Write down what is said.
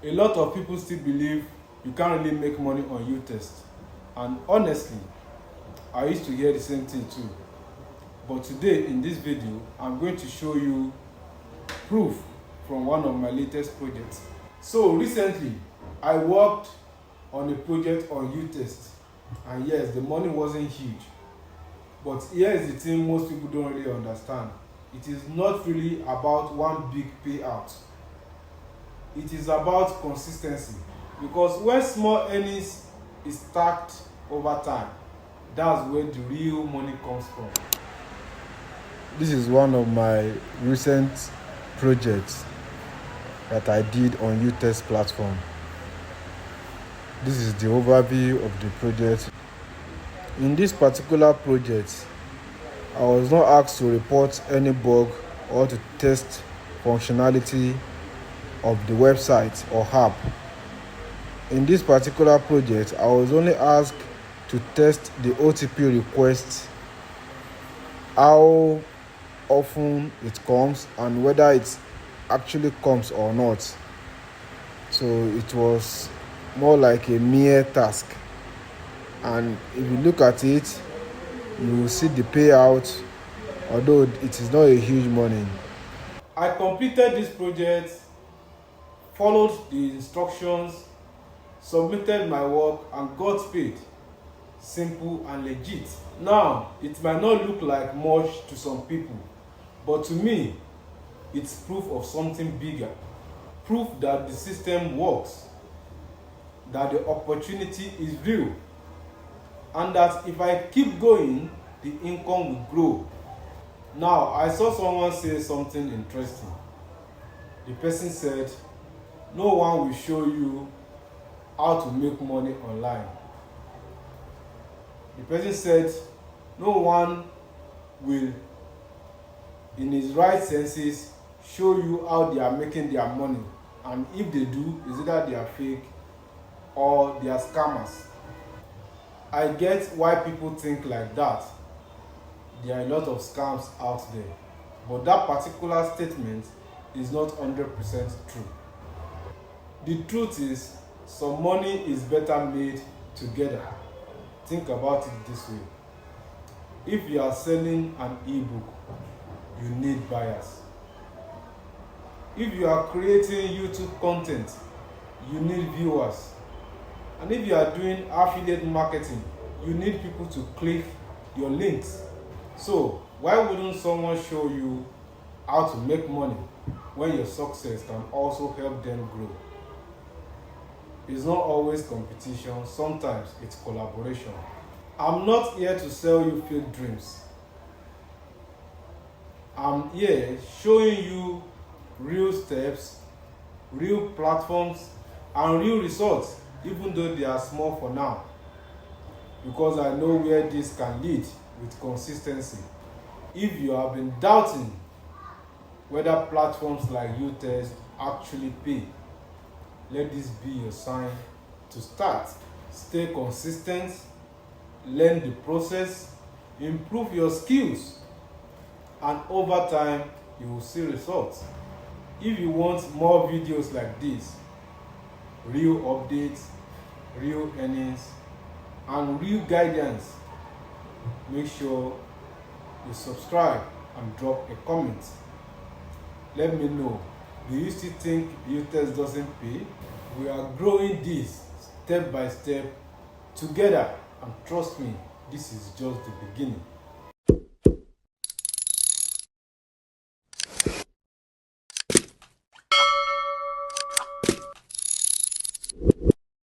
A lot of people still believe you can't really make money on uTest. And honestly, I used to hear the same thing too. But today in this video, I'm going to show you proof from one of my latest projects. So recently, I worked on a project on uTest. And yes, the money wasn't huge. But here is the thing most people don't really understand. It is not really about one big payout. It is about consistency. Because when small earnings is stacked over time, that's where the real money comes from. This is one of my recent projects that I did on uTest platform. This is the overview of the project. In this particular project, I was not asked to report any bug or to test functionality of the website or app. In this particular project, I was only asked to test the OTP request, how often it comes and whether it actually comes or not. So it was more like a mere task. And if you look at it, you will see the payout, although it is not a huge money. I completed this project, followed the instructions, submitted my work and got paid. Simple and legit. Now, it might not look like much to some people, but to me, it's proof of something bigger. Proof that the system works, that the opportunity is real, and that if I keep going, the income will grow. Now, I saw someone say something interesting. The person said, no one will show you how to make money online. The person said, no one will, in his right senses, show you how they are making their money. And if they do, it's either they are fake or they are scammers. I get why people think like that. There are a lot of scams out there. But that particular statement is not 100% true. The truth is, some money is better made together. Think about it this way. If you are selling an ebook, you need buyers. If you are creating YouTube content, you need viewers. And if you are doing affiliate marketing, you need people to click your links. So why wouldn't someone show you how to make money when your success can also help them grow? It's not always competition, sometimes it's collaboration. I'm not here to sell you fake dreams. I'm here showing you real steps, real platforms, and real results, even though they are small for now. Because I know where this can lead with consistency. If you have been doubting whether platforms like uTest actually pay, let this be your sign to start. Stay consistent, learn the process, improve your skills, and over time, you will see results. If you want more videos like this, real updates, real earnings, and real guidance, make sure you subscribe and drop a comment. Let me know, do you still think uTest doesn't pay? We are growing this step by step together, and trust me, this is just the beginning.